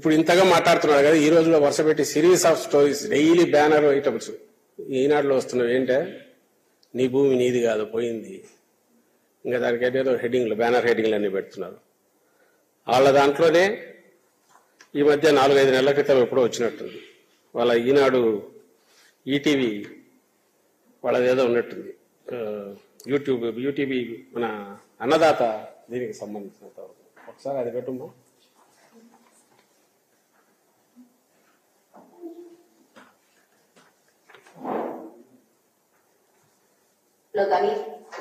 ఇప్పుడు ఇంతగా మాట్లాడుతున్నాడు కదా, ఈ రోజులో వరుస పెట్టి series of stories daily banner items ఈనాడులో వస్తున్నావు. ఏంటే నీ భూమి నీది కాదు పోయింది, ఇంకా దానికి ఏదో హెడ్డింగ్లు బ్యానర్ హెడ్డింగ్లు అన్ని పెడుతున్నారు. వాళ్ళ దాంట్లోనే ఈ మధ్య 4-5 నెలల క్రితం ఎప్పుడో వచ్చినట్టుంది వాళ్ళ ఈనాడు ఈటీవీ వాళ్ళది ఏదో ఉన్నట్టుంది యూటీవీ మన అన్నదాత దీనికి సంబంధించినంత ఒకసారి అది పెట్టుమా.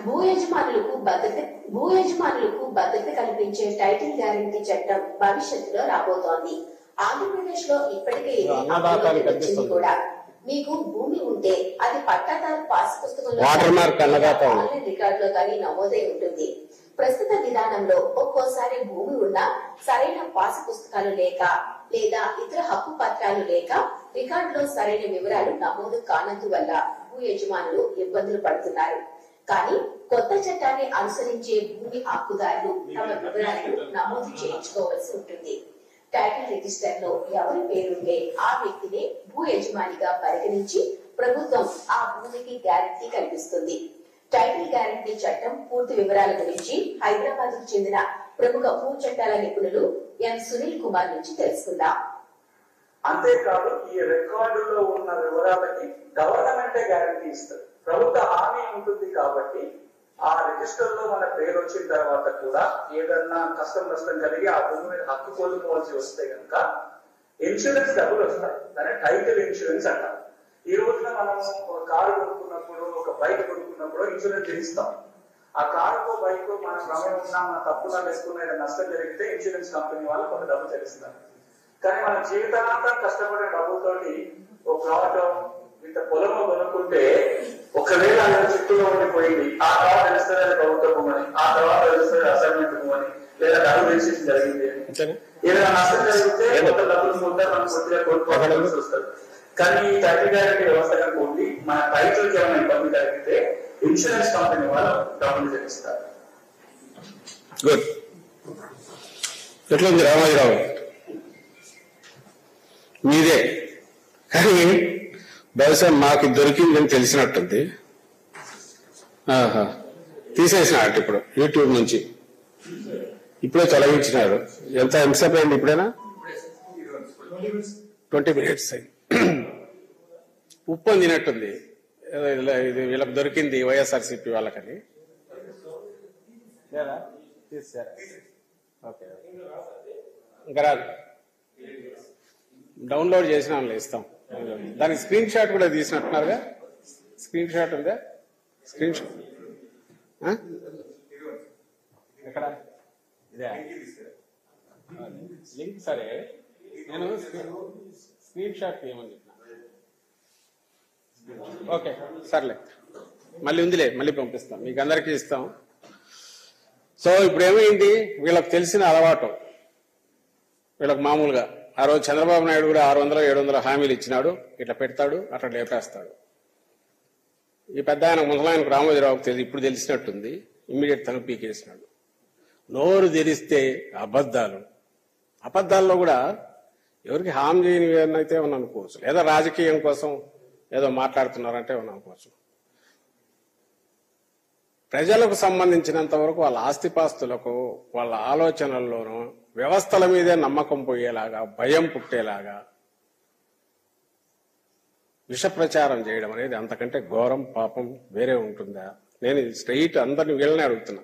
భూ యజమానులకు భద్రత కల్పించే టైటిల్ గ్యారంటీ చట్టం భవిష్యత్తులో రాబోతోంది. ఆంధ్రప్రదేశ్ లో ఇప్పటికే వచ్చింది కూడా. మీకు భూమి ఉంటే అది పట్టాదారు పాస్ పుస్తకంలో రికార్డులో కానీ నమోదై ఉంటుంది. ప్రస్తుత విధానంలో ఒక్కోసారి భూమి ఉన్నా సరైన పాస్ పుస్తకాలు లేక లేదా ఇతర హక్కు పత్రాలు లేక రికార్డులో సరైన వివరాలు నమోదు కానందువల్ల భూ యజమానులు ఇబ్బందులు పడుతున్నారు. కానీ కొత్త చట్టాన్ని అనుసరించే భూమి హక్కుదారులు తమ వివరాలను నమోదు చేయించుకోవాల్సి ఉంటుంది. టైటిల్ రిజిస్టర్ లో ఎవరి పేరుంటే ఆ వ్యక్తినే భూ యజమానిగా పరిగణించి ప్రభుత్వం ఆ భూమికి గ్యారంటీ కల్పిస్తుంది. టైటిల్ గ్యారంటీ చట్టం పూర్తి వివరాల గురించి హైదరాబాద్ కు చెందిన ప్రముఖ భూ చట్టాల నిపుణులు ఎం సునీల్ కుమార్ నుంచి తెలుసుకుందాం. అంతేకాదు ఈ రికార్డులో ఉన్న వివరాలకి గవర్నమెంటే గ్యారంటీ ఇస్తారు. ప్రభుత్వ హామీ ఉంటుంది కాబట్టి ఆ రిజిస్టర్ లో మన పేరు వచ్చిన తర్వాత కూడా ఏదన్నా కష్టం నష్టం కలిగి ఆ భూమి మీద హక్కు కోల్పోవాల్సి వస్తే కనుక ఇన్సూరెన్స్ డబ్బులు వస్తాయి. దాన్ని టైటిల్ ఇన్సూరెన్స్ అంటారు. ఈ రోజున మనం ఒక కారు కొనుక్కున్నప్పుడు ఒక బైక్ కొనుక్కున్నప్పుడు ఇన్సూరెన్స్ చేయిస్తాం. ఆ కారుకో బైక్ మన ప్రమేయం ఉన్నా మన తప్పులా వేసుకున్న ఏదైనా నష్టం జరిగితే ఇన్సూరెన్స్ కంపెనీ వాళ్ళు కొంత డబ్బు చెల్లిస్తారు. కానీ మన జీవితాంతం కష్టపడే డబ్బులతోటి ఒక ప్లాట్ ఇంత పొలం కొనుక్కుంటే ఒకవేళ ఆయన చుట్టూలో ఉండిపోయింది, ఆ తర్వాత తెలుస్తుంది ప్రభుత్వ భూమని, ఆ తర్వాత తెలుస్తుంది అసైన్మెంట్ భూమని, లేదా డబ్బు రిజిస్ట్రేషన్ జరిగింది ఏదైనా నష్టం జరిగితే కొంత డబ్బులు ముందే మనం కొద్దిగా కొనుక్కోవాల్సి వస్తుంది. కానీ ఈ టైటిల్ గ్యారంటీ వ్యవస్థ కనుక ఉండి మన టైటిల్కి ఏమైనా ఇబ్బంది జరిగితే ఇన్సూరెన్స్ కంపెనీ వాళ్ళు డబ్బులు చెల్లిస్తారు. గుడ్. ఎట్లా ఉంది రామాజీరావు మీదే, కానీ బహుశా మాకు దొరికిందని తెలిసినట్టుంది. తీసేసినాడు ఇప్పుడు యూట్యూబ్ నుంచి, ఇప్పుడే తొలగించినాడు. ఎంతసేపు అయింది ఇప్పుడైనా? 20 minutes అయింది. ఉప్పు అందినట్టుంది ఇది వీళ్ళకి దొరికింది వైఎస్ఆర్సీపీ వాళ్ళకని. ఓకే ఇంకా రాదు, డౌన్లోడ్ చేసిన ఇస్తాం. దానికి స్క్రీన్ షాట్ కూడా తీసినట్టున్నారుగా. స్క్రీన్ షాట్ ఉందా? స్క్రీన్ షాట్ ఎక్కడ? ఇదే లింక్. సరే నేను స్క్రీన్ షాట్ తీయమని చెప్పిన. ఓకే సర్లే, మళ్ళీ ఉందిలే, మళ్ళీ పంపిస్తాం, మీకు అందరికీ ఇస్తాం. సో ఇప్పుడు ఏమైంది, వీళ్ళకి తెలిసిన అలవాటు వీళ్ళకి మామూలుగా ఆ రోజు చంద్రబాబు నాయుడు కూడా 600-700 హామీలు ఇచ్చినాడు, ఇట్లా పెడతాడు అట్లా లేపేస్తాడు. ఈ పెద్ద ఆయన ముసలాయనకు రామోజీరావుకు తెలిసి ఇప్పుడు తెలిసినట్టుంది, ఇమ్మీడియట్ తను పీకేసినాడు. నోరు తెరిస్తే అబద్ధాల్లో కూడా ఎవరికి హామీ చేయని అయితే ఏమన్నా అనుకోవచ్చు, లేదా రాజకీయం కోసం ఏదో మాట్లాడుతున్నారంటే ఏమన్నా అనుకోవచ్చు. ప్రజలకు సంబంధించినంత వరకు వాళ్ళ ఆస్తిపాస్తులకు వాళ్ళ ఆలోచనల్లోనూ వ్యవస్థల మీదే నమ్మకం పోయేలాగా, భయం పుట్టేలాగా విష ప్రచారం చేయడం అనేది అంతకంటే ఘోరం, పాపం వేరే ఉంటుందా? నేను స్ట్రైట్ అందరిని వీళ్ళనే అడుగుతున్నా.